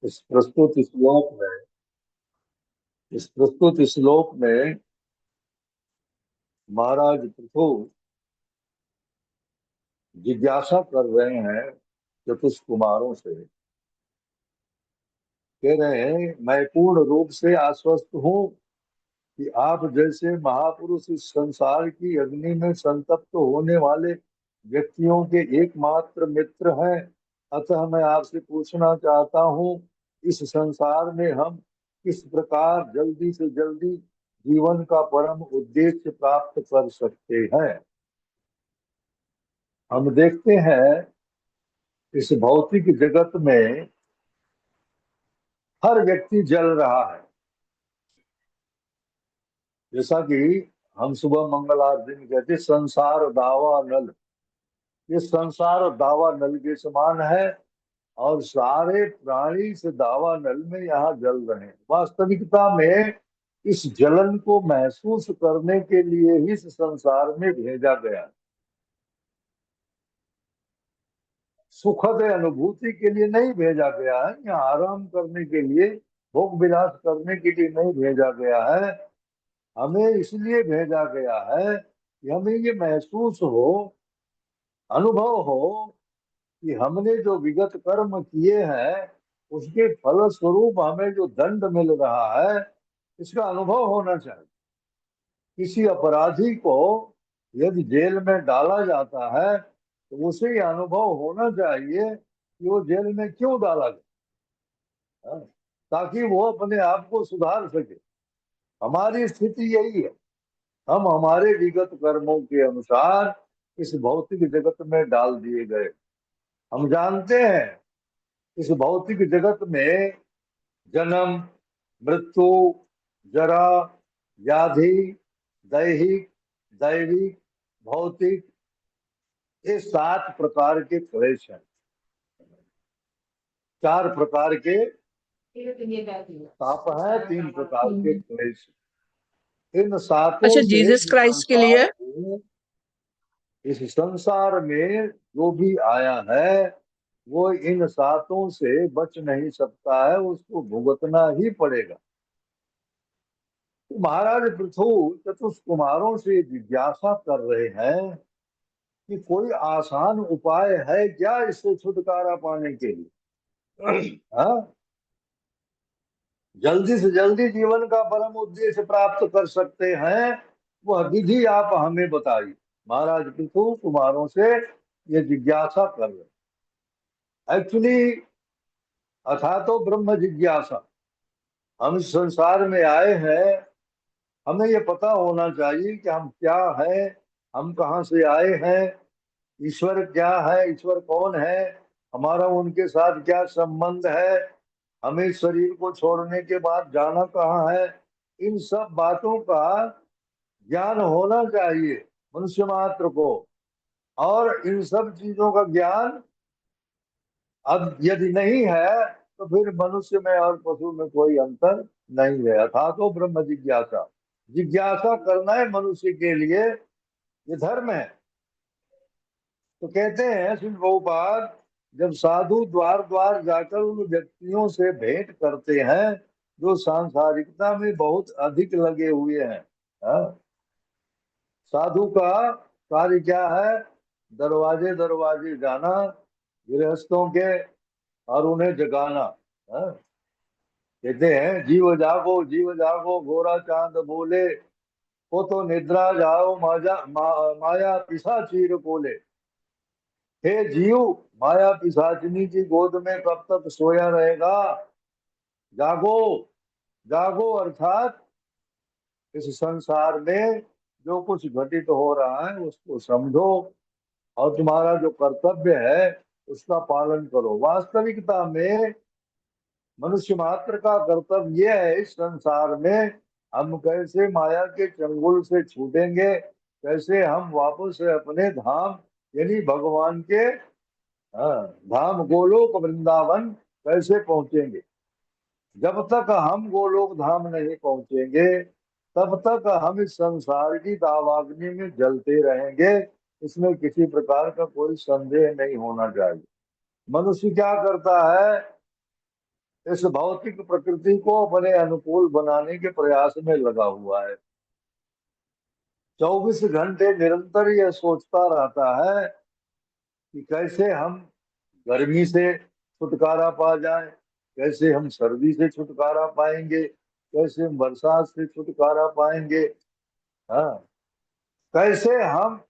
इस प्रस्तुत श्लोक में महाराज पृथु जिज्ञासा कर रहे हैं चतुष कुमारों से। कह रहे हैं, मैं पूर्ण रूप से आश्वस्त हूँ कि आप जैसे महापुरुष इस संसार की अग्नि में संतप्त होने वाले व्यक्तियों के एकमात्र मित्र हैं। अतः मैं आपसे पूछना चाहता हूँ, इस संसार में हम किस प्रकार जल्दी से जल्दी जीवन का परम उद्देश्य प्राप्त कर सकते हैं। हम देखते हैं इस भौतिक जगत में हर व्यक्ति जल रहा है। जैसा कि हम सुबह मंगल आरती में कहते, संसार दावा नल। ये संसार दावा नल के समान है और सारे प्राणी इस दावा नल में यहाँ जल रहे हैं। वास्तविकता में इस जलन को महसूस करने के लिए ही इस संसार में भेजा गया। सुखद अनुभूति के लिए नहीं भेजा गया है, यहाँ आराम करने के लिए, भोग विलास करने के लिए नहीं भेजा गया है। हमें इसलिए भेजा गया है कि हमें ये महसूस हो, अनुभव हो कि हमने जो विगत कर्म किए हैं उसके फल स्वरूप हमें जो दंड मिल रहा है इसका अनुभव होना चाहिए। किसी अपराधी को यदि जेल में डाला जाता है तो उसे यह अनुभव होना चाहिए कि वो जेल में क्यों डाला गया, ताकि वो अपने आप को सुधार सके। हमारी स्थिति यही है, हम हमारे विगत कर्मों के अनुसार इस भौतिक जगत में डाल दिए गए। हम जानते हैं इस भौतिक जगत में जन्म, मृत्यु, जरा, व्याधि, दैहिक, दैविक, भौतिक, ये 7 प्रकार के क्लेश हैं। 4 प्रकार के ताप है, 3 प्रकार के क्लेश। इन सातों अच्छा, से जीसस क्राइस्ट के लिए इस संसार में जो भी आया है वो इन सातों से बच नहीं सकता है, उसको भुगतना ही पड़ेगा। तो महाराज पृथु चतुष कुमारों से जिज्ञासा कर रहे हैं कि कोई आसान उपाय है क्या इससे छुटकारा पाने के लिए। हाँ, जल्दी से जल्दी जीवन का परम उद्देश्य प्राप्त कर सकते हैं, वह विधि आप हमें बताइए। महाराज पृथु कुमारों से ये जिज्ञासा कर रहे। एक्चुअली अथा तो ब्रह्म जिज्ञासा। हम इस संसार में आए हैं, हमें ये पता होना चाहिए कि हम क्या है, हम कहाँ से आए हैं, ईश्वर क्या है, ईश्वर कौन है, हमारा उनके साथ क्या संबंध है, हमें शरीर को छोड़ने के बाद जाना कहाँ है। इन सब बातों का ज्ञान होना चाहिए मनुष्य मात्र को। और इन सब चीजों का ज्ञान अब यदि नहीं है तो फिर मनुष्य में और पशु में कोई अंतर नहीं है। था तो ब्रह्म जिज्ञासा, जिज्ञासा करना है मनुष्य के लिए, ये धर्म है। तो कहते हैं श्री प्रभुपाद, जब साधु द्वार द्वार जाकर उन व्यक्तियों से भेंट करते हैं जो सांसारिकता में बहुत अधिक लगे हुए हैं। हाँ? साधु का कार्य क्या है? दरवाजे दरवाजे जाना गृहस्थों के और उन्हें जगाना। हाँ? कहते हैं, जीव जागो गोरा चांद बोले, वो तो निद्रा जाओ माया पिशाचीर बोले। हे जीव, माया पिशाचिनी की गोद में कब तक सोया रहेगा? जागो। जागो अर्थात इस संसार में जो कुछ घटित हो रहा है उसको समझो और तुम्हारा जो कर्तव्य है उसका पालन करो। वास्तविकता में मनुष्य मात्र का कर्तव्य यह है, इस संसार में हम कैसे माया के चंगुल से छूटेंगे, कैसे हम वापस से अपने धाम यानी भगवान के, हाँ, धाम गोलोक वृंदावन कैसे पहुंचेंगे। जब तक हम गोलोक धाम नहीं पहुंचेंगे तब तक हम इस संसार की दावाग्नि में जलते रहेंगे। इसमें किसी प्रकार का कोई संदेह नहीं होना चाहिए। मनुष्य क्या करता है? इस भौतिक प्रकृति को अपने अनुकूल बनाने के प्रयास में लगा हुआ है। 24 घंटे निरंतर यह सोचता रहता है कि कैसे हम गर्मी से छुटकारा पा जाएं, कैसे हम सर्दी से छुटकारा पाएंगे, कैसे हम बरसात से छुटकारा पाएंगे। हाँ, कैसे हम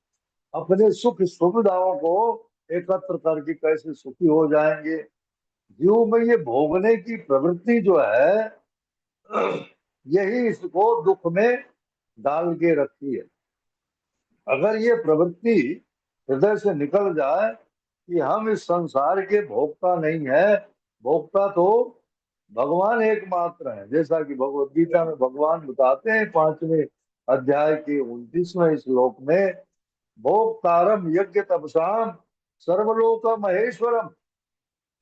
अपने सुख सुविधाओं को एकत्र करके कैसे सुखी हो जाएंगे। जीव में ये भोगने की प्रवृत्ति जो है, यही इसको दुख में डाल के रखती है। अगर ये प्रवृत्ति हृदय से निकल जाए कि हम इस संसार के भोक्ता नहीं है, भोक्ता तो भगवान एकमात्र है, जैसा कि भगवत गीता में भगवान बताते हैं 5वें अध्याय के 29वें श्लोक में, भोक्तारम यज्ञ तपसाम सर्वलोक महेश्वरम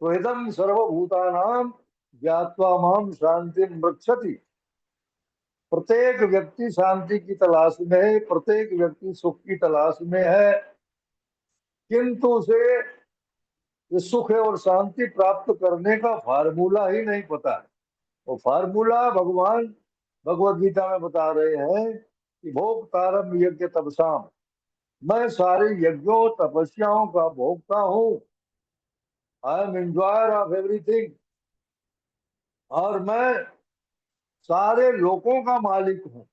त्वेदम सर्वभूतानाम ज्ञात्वा माम शांति मृक्षति। प्रत्येक व्यक्ति शांति की तलाश में है, प्रत्येक व्यक्ति सुख की तलाश में है, किंतु उसे ये सुख और शांति प्राप्त करने का फार्मूला ही नहीं पता है। वो फार्मूला भगवान भगवत गीता में बता रहे हैं कि भोग तारम यज्ञ तपसाम, मैं सारे यज्ञों तपस्याओं का भोगता हूँ। I am enjoyer of everything, और मैं सारे लोकों का मालिक हूँ।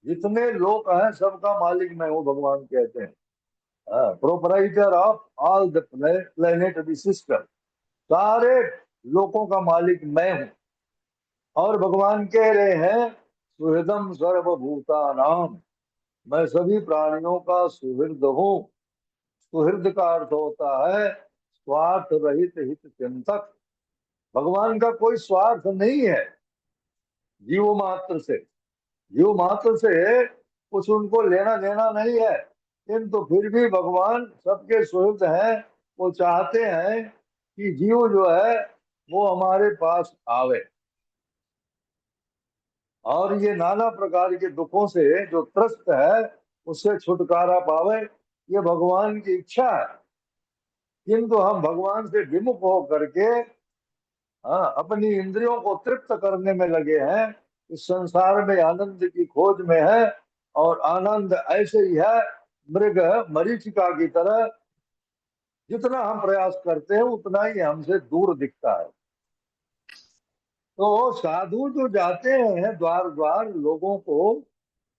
जितने लोक हैं सबका मालिक मैं हूँ, भगवान कहते हैं। Proprietor of all the planetary system, सारे लोकों का मालिक मैं हूँ। और भगवान कह रहे हैं सुहृदम सर्वभूतानाम, मैं सभी प्राणियों का सुहृद हूँ। सुहृद का अर्थ होता है स्वार्थ रहित हित चिंतक। भगवान का कोई स्वार्थ नहीं है जीव मात्र से, जीव मात्र से कुछ उनको लेना देना नहीं है, किंतु फिर भी भगवान सबके सुहृद हैं। वो चाहते हैं कि जीव जो है वो हमारे पास आवे और ये नाना प्रकार के दुखों से जो त्रस्त है उससे छुटकारा पावे, ये भगवान की इच्छा है। किंतु हम भगवान से विमुख हो करके, हाँ, अपनी इंद्रियों को तृप्त करने में लगे हैं, इस संसार में आनंद की खोज में है। और आनंद ऐसे ही है मृग मरीचिका की तरह, जितना हम प्रयास करते हैं उतना ही हमसे दूर दिखता है। तो साधु जो जाते हैं द्वार द्वार लोगों को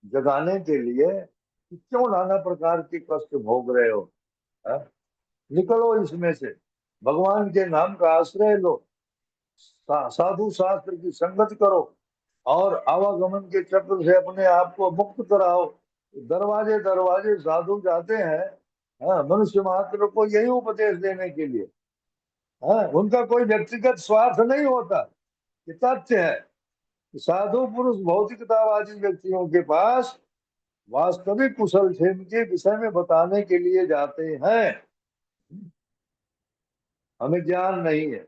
जगाने के लिए कि क्यों नाना प्रकार के कष्ट भोग रहे हो, है? निकलो इसमें से, भगवान के नाम का आश्रय लो, साधु शास्त्र की संगत करो और आवागमन के चक्र से अपने आप को मुक्त कराओ। दरवाजे दरवाजे साधु जाते हैं, हाँ, मनुष्य मात्र को यही उपदेश देने के लिए। हाँ, उनका कोई व्यक्तिगत स्वार्थ नहीं होता। ये तथ्य है कि साधु पुरुष भौतिकतावादी व्यक्तियों के पास वास्तविक कुशल क्षेम के विषय में बताने के लिए जाते हैं। हमें ज्ञान नहीं है।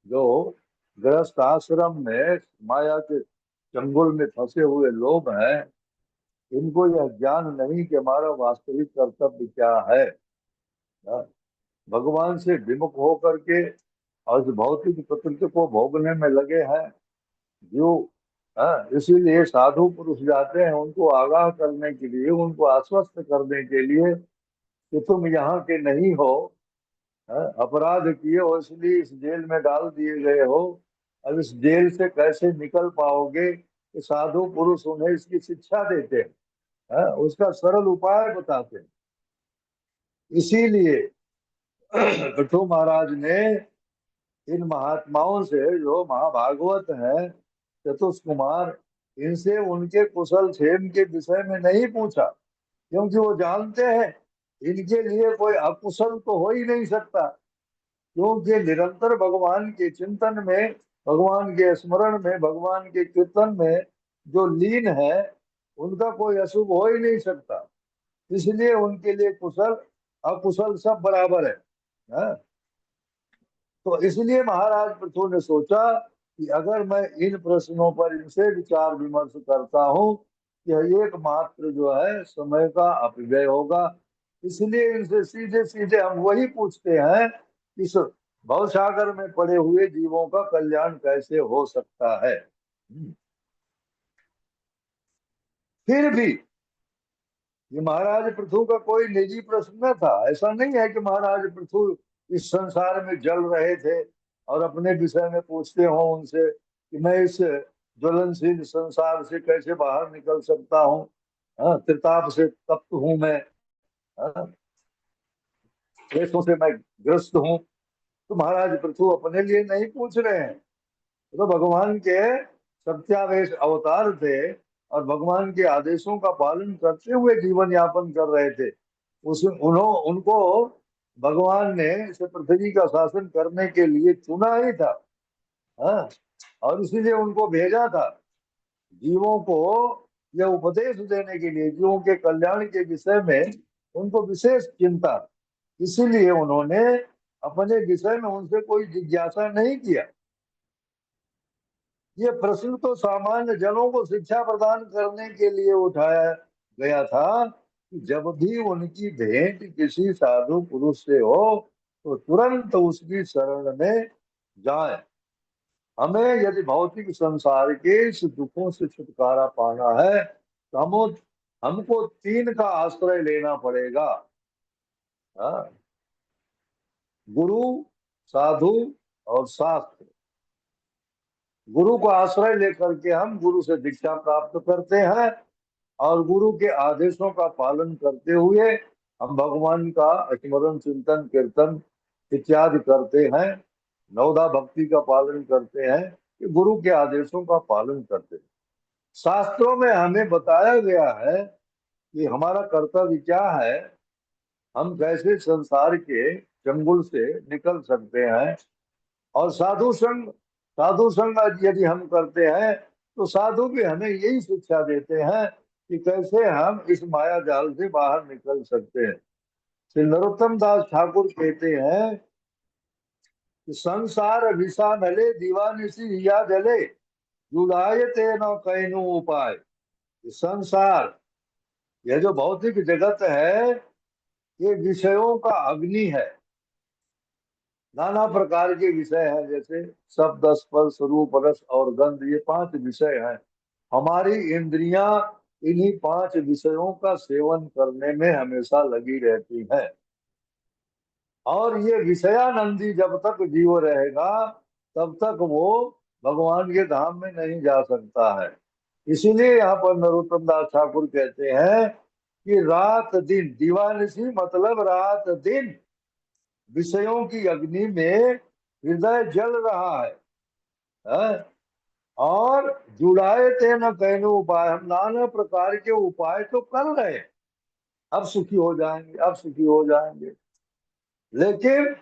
जो गृहस्थ आश्रम में माया के चंगुल में फंसे हुए लोग हैं, इनको यह ज्ञान नहीं कि हमारा वास्तविक कर्तव्य क्या है। भगवान से विमुख हो करके और इस भौतिक प्रकृति को भोगने में लगे हैं जो, इसीलिए साधु पुरुष जाते हैं उनको आगाह करने के लिए, उनको आश्वस्त करने के लिए कि तुम यहाँ के नहीं हो, अपराध किए हो इसलिए इस जेल में डाल दिए गए हो। अब इस जेल से कैसे निकल पाओगे, कि साधु पुरुष उन्हें इसकी शिक्षा देते हैं, उसका सरल उपाय बताते हैं। इसीलिए कठु महाराज ने इन महात्माओं से जो महाभागवत है चतुष्कुमार, इनसे उनके कुशल क्षेम के विषय में नहीं पूछा, क्योंकि वो जानते हैं इनके लिए कोई अकुशल तो हो ही नहीं सकता। क्योंकि निरंतर भगवान के चिंतन में, भगवान के स्मरण में, भगवान के कीर्तन में जो लीन है उनका कोई अशुभ हो ही नहीं सकता। इसलिए उनके लिए कुशल अकुशल सब बराबर है, हाँ? तो इसलिए महाराज पृथु ने सोचा कि अगर मैं इन प्रश्नों पर इनसे विचार विमर्श करता हूँ, यह एकमात्र जो है समय का अपव्यय होगा। इसलिए इनसे सीधे सीधे हम वही पूछते हैं कि भवसागर में पड़े हुए जीवों का कल्याण कैसे हो सकता है। फिर भी ये महाराज पृथु का कोई निजी प्रश्न न था। ऐसा नहीं है कि महाराज पृथु इस संसार में जल रहे थे और अपने विषय में पूछते हो उनसे कि मैं इस ज्वलनशील संसार से कैसे बाहर निकल सकता हूँ। हाँ, त्रिताप से तप्त हूँ मैं। हाँ, क्लेशों से मैं ग्रस्त हूँ। तो महाराज पृथु अपने लिए नहीं पूछ रहे हैं, तो भगवान के सत्यावेश अवतार थे और भगवान के आदेशों का पालन करते हुए जीवन यापन कर रहे थे। उस उनको भगवान ने इस पृथ्वी का शासन करने के लिए चुना ही था। हाँ, और इसीलिए उनको भेजा था जीवों को यह उपदेश देने के लिए, जीवों के कल्याण के विषय में उनको विशेष चिंता। इसीलिए उन्होंने अपने विषय में उनसे कोई जिज्ञासा नहीं किया। ये प्रश्न तो सामान्य जनों को शिक्षा प्रदान करने के लिए उठाया गया था कि जब भी उनकी भेंट किसी साधु पुरुष से हो तो तुरंत उसकी शरण में जाएं। हमें यदि भौतिक संसार के इस दुखों से छुटकारा पाना है तो हमको तीन का आश्रय लेना पड़ेगा। हाँ, गुरु, साधु और शास्त्र। गुरु को आश्रय लेकर के हम गुरु से दीक्षा प्राप्त करते हैं और गुरु के आदेशों का पालन करते हुए हम भगवान का स्मरण, चिंतन, कीर्तन इत्यादि करते हैं। नवदा भक्ति का पालन करते हैं कि गुरु के आदेशों का पालन करते हैं। शास्त्रों में हमें बताया गया है कि हमारा कर्तव्य क्या है, हम कैसे संसार के चंगुल से निकल सकते हैं। और साधु संग यदि हम करते हैं तो साधु भी हमें यही शिक्षा देते हैं कि कैसे हम इस माया जाल से बाहर निकल सकते हैं। श्री नरोत्तम दास ठाकुर कहते हैं कि संसार विषा नले दीवानिसी या जले जुड़ाए ते न कैनु उपाय। संसार, यह जो भौतिक जगत है, ये विषयों का अग्नि है। नाना प्रकार के विषय हैं, जैसे शब्द, स्पर्श, रूप, रस और गंध, ये पांच विषय हैं। हमारी इंद्रियां इन्हीं पांच विषयों का सेवन करने में हमेशा लगी रहती हैं। और ये विषयानंदी जब तक जीव रहेगा तब तक वो भगवान के धाम में नहीं जा सकता है। इसीलिए यहाँ पर नरोत्तम दास ठाकुर कहते हैं कि रात दिन, दीवानिसी मतलब रात दिन विषयों की अग्नि में हृदय जल रहा है? और जुड़ाए थे न कहने उपाय, हम नाना प्रकार के उपाय तो कर रहे हैं, अब सुखी हो जाएंगे, अब सुखी हो जाएंगे। लेकिन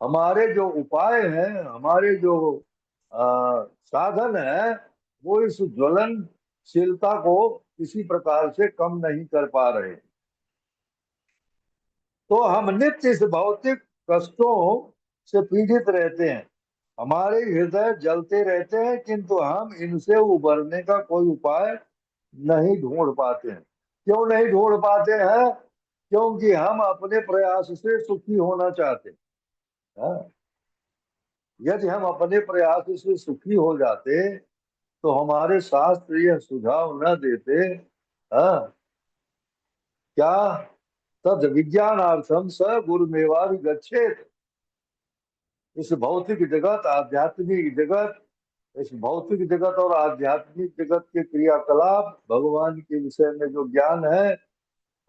हमारे जो उपाय हैं, हमारे जो साधन है, वो इस ज्वलनशीलता को किसी प्रकार से कम नहीं कर पा रहे। तो हम नित्य इस भौतिक कष्टों से पीड़ित रहते हैं, हमारे हृदय जलते रहते हैं, किंतु हम इनसे उबरने का कोई उपाय नहीं ढूंढ पाते हैं। क्यों नहीं ढूंढ पाते हैं? क्योंकि हम अपने प्रयास से सुखी होना चाहते हैं। हाँ? यदि हम अपने प्रयास से सुखी हो जाते तो हमारे शास्त्र यह सुझाव न देते। हाँ? क्या? तद विज्ञानार्थम स गुरुमेवाभि गच्छेत। इस भौतिक जगत, आध्यात्मिक जगत, इस भौतिक जगत और आध्यात्मिक जगत के क्रियाकलाप, भगवान के विषय में जो ज्ञान है,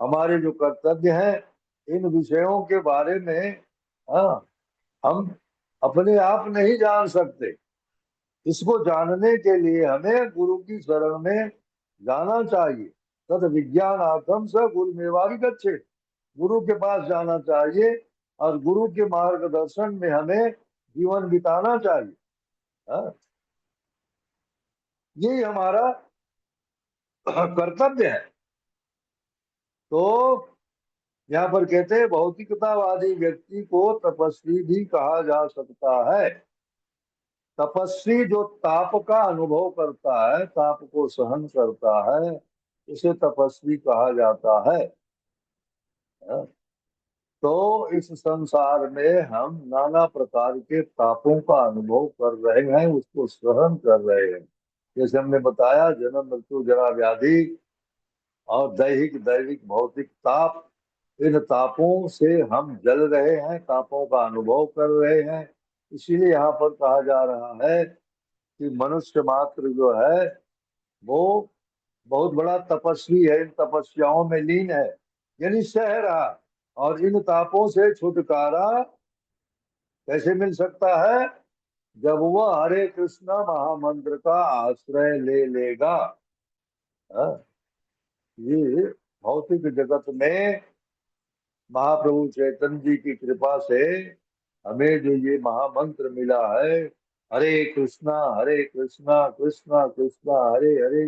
हमारे जो कर्तव्य हैं, इन विषयों के बारे में हाँ, हम अपने आप नहीं जान सकते। इसको जानने के लिए हमें गुरु की शरण में जाना चाहिए। तद विज्ञानार्थम स गुरुमेवाभि गच्छेत। गुरु के पास जाना चाहिए और गुरु के मार्गदर्शन में हमें जीवन बिताना चाहिए। हाँ? यही हमारा कर्तव्य है। तो यहाँ पर कहते हैं भौतिकतावादी व्यक्ति को तपस्वी भी कहा जा सकता है। तपस्वी जो ताप का अनुभव करता है, ताप को सहन करता है, उसे तपस्वी कहा जाता है। हाँ? तो इस संसार में हम नाना प्रकार के तापों का अनुभव कर रहे हैं, उसको सहन कर रहे हैं। जैसे हमने बताया, जन्म मृत्यु जरा व्याधि और दैहिक दैविक भौतिक ताप, इन तापों से हम जल रहे हैं, तापों का अनुभव कर रहे हैं। इसीलिए यहाँ पर कहा जा रहा है कि मनुष्य मात्र जो है वो बहुत बड़ा तपस्वी है, इन तपस्याओं में लीन है, यानी सह रहा। और इन तापों से छुटकारा कैसे मिल सकता है? जब वह हरे कृष्ण महामंत्र का आश्रय ले लेगा। हाँ, ये भौतिक जगत में महाप्रभु चैतन्य जी की कृपा से हमें जो ये महामंत्र मिला है, हरे कृष्णा कृष्णा कृष्णा हरे हरे,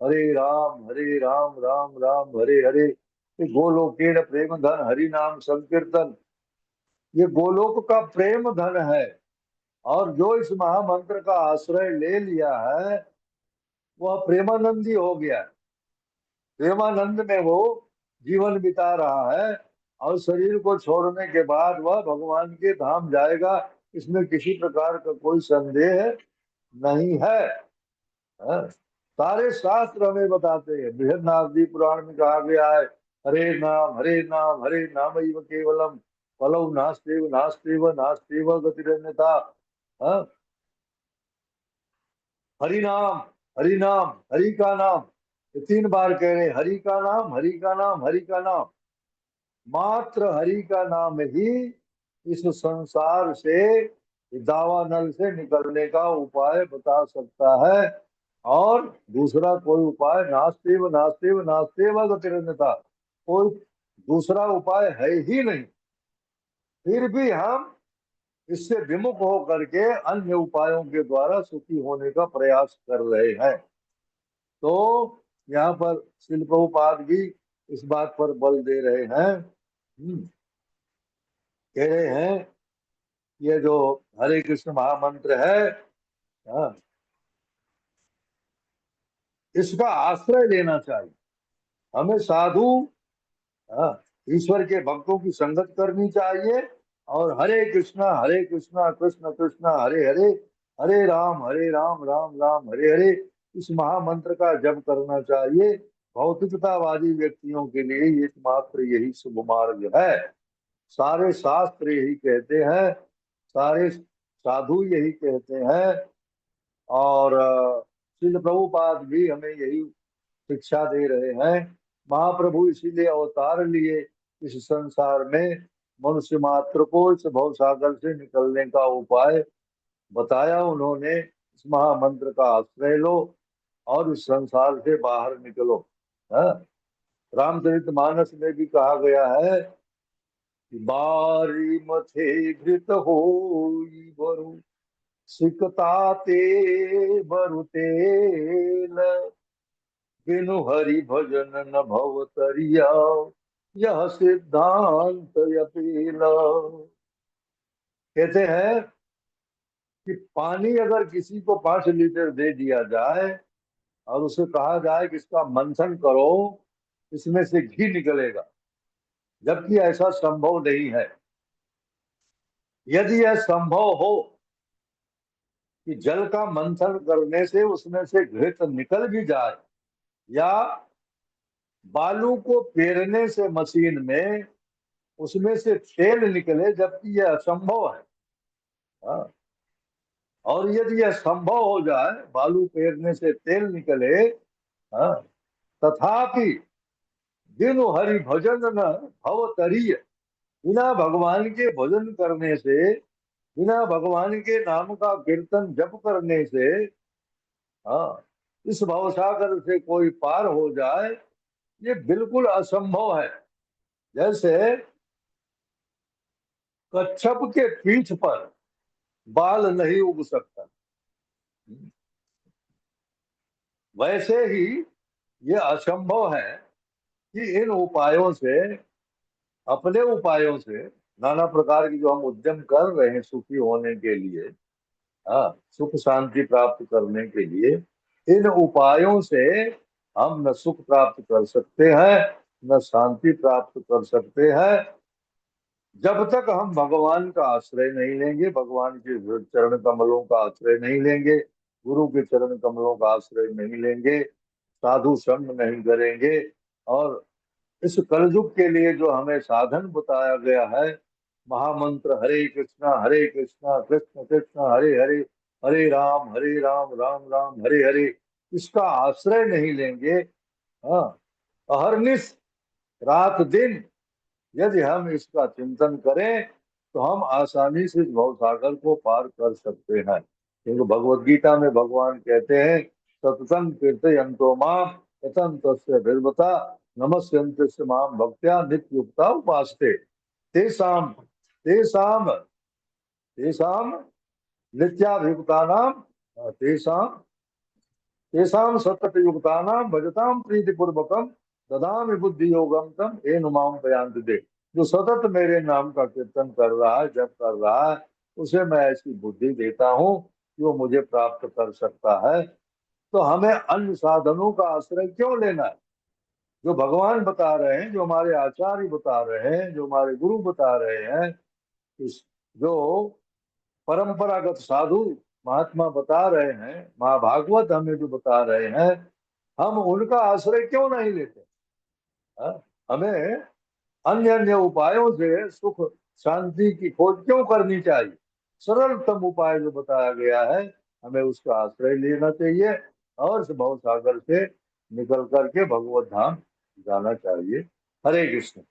हरे राम राम राम हरे हरे, ये गोलोकेन प्रेम धन हरि नाम संकीर्तन, ये गोलोक का प्रेम धन है। और जो इस महामंत्र का आश्रय ले लिया है वह प्रेमानंदी हो गया। प्रेमानंद में वो जीवन बिता रहा है और शरीर को छोड़ने के बाद वह भगवान के धाम जाएगा, इसमें किसी प्रकार का कोई संदेह नहीं है। हाँ? सारे शास्त्र हमें बताते हैं। बृहन्नाथजी पुराण में कहा गया है, हरे नाम हरे नाम केवलम फलौ नास्तेव नास्तेव नास्तेव गतिरन्यथा। हाँ? हरि नाम हरि नाम, हरि का नाम, ये 3 बार कह रहे, हरि का नाम हरि का नाम हरि का नाम। मात्र हरि का नाम ही इस संसार से, दावानल से निकलने का उपाय बता सकता है। और दूसरा कोई उपाय नास्तेव नास्तेव नास्तेव गतिरन्यथा, कोई दूसरा उपाय है ही नहीं। फिर भी हम इससे विमुख होकर के अन्य उपायों के द्वारा सुखी होने का प्रयास कर रहे हैं। तो यहाँ पर श्रील प्रभुपाद भी इस बात पर बल दे रहे हैं। कह रहे हैं ये जो हरे कृष्ण महामंत्र है, हाँ, इसका आश्रय लेना चाहिए हमें। साधु, हाँ, ईश्वर के भक्तों की संगत करनी चाहिए। और हरे कृष्णा कृष्ण कृष्ण हरे हरे, हरे राम राम राम हरे हरे, इस महामंत्र का जप करना चाहिए। भौतिकतावादी व्यक्तियों के लिए एकमात्र यही शुभ मार्ग है। सारे शास्त्र यही कहते हैं, सारे साधु यही कहते हैं। और श्रील प्रभुपाद भी हमें यही शिक्षा दे रहे हैं। महाप्रभु इसीलिए अवतार लिए इस संसार में, मनुष्य मात्र को इस भव सागर से निकलने का उपाय बताया उन्होंने। इस महामंत्र का आश्रय लो और इस संसार से बाहर निकलो। हाँ? रामचरितमानस में भी कहा गया है कि बारी मथे घृत होई बरु, सिकता ते बरु तेल, बिनु हरि भजन न भव तरिया, यह सिद्धांत अपील। कहते हैं कि पानी अगर किसी को 5 लीटर दे दिया जाए और उसे कहा जाए कि इसका मंथन करो, इसमें से घी निकलेगा, जबकि ऐसा संभव नहीं है। यदि यह संभव हो कि जल का मंथन करने से उसमें से घृत निकल भी जाए, या बालू को पेरने से मशीन में उसमें से तेल निकले, जबकि यह असंभव है। हाँ? और यदि यह संभव हो जाए, बालू पेरने से तेल निकले, हाँ, तथापि बिनु हरि भजन न भव तरीय, बिना भगवान के भजन करने से, बिना भगवान के नाम का कीर्तन जप करने से, हाँ, इस भवसागर से कोई पार हो जाए, ये बिल्कुल असंभव है। जैसे कच्छप के पीठ पर बाल नहीं उग सकता, वैसे ही ये असंभव है कि इन उपायों से, अपने उपायों से, नाना प्रकार की जो हम उद्यम कर रहे हैं सुखी होने के लिए, हाँ, सुख शांति प्राप्त करने के लिए, इन उपायों से हम न सुख प्राप्त कर सकते हैं, न शांति प्राप्त कर सकते हैं। जब तक हम भगवान का आश्रय नहीं लेंगे, भगवान के चरण कमलों का आश्रय नहीं लेंगे, गुरु के चरण कमलों का आश्रय नहीं लेंगे, साधु संग नहीं करेंगे, और इस कलयुग के लिए जो हमें साधन बताया गया है, महामंत्र हरे कृष्णा कृष्ण कृष्ण हरे हरे, हरे राम राम राम हरे हरे, इसका आश्रय नहीं लेंगे, हाँ, अहरनिश रात दिन यदि हम इसका चिंतन करें, तो हम आसानी से इस भव सागर को पार कर सकते हैं। क्योंकि भगवत गीता में भगवान कहते हैं, सततं कीर्तयन्तो माम यतं तस्य विद्वता नमस्यन्ते च माम भक्त्या नित्ययुक्ता उपासते तेषां तेषां तेषां नित्याभियुक्तानां तेषां तेषां सततयुक्तानां भजतां प्रीतिपूर्वकं ददामि बुद्धि योगम तम येन माम प्रयांति दे। जो सतत मेरे नाम का कीर्तन कर रहा है, जप कर रहा है, उसे मैं ऐसी बुद्धि देता हूँ कि वो मुझे प्राप्त कर सकता है। तो हमें अन्य साधनों का आश्रय क्यों लेना है? जो भगवान बता रहे हैं, जो हमारे आचार्य बता रहे हैं, जो हमारे गुरु बता रहे हैं, इस जो परंपरागत साधु महात्मा बता रहे हैं, महाभागवत हमें जो बता रहे हैं, हम उनका आश्रय क्यों नहीं लेते? हाँ? हमें अन्य अन्य उपायों से सुख शांति की खोज क्यों करनी चाहिए? सरलतम उपाय जो बताया गया है, हमें उसका आश्रय लेना चाहिए और इस भव सागर से निकल करके भगवत धाम जाना चाहिए। हरे कृष्ण।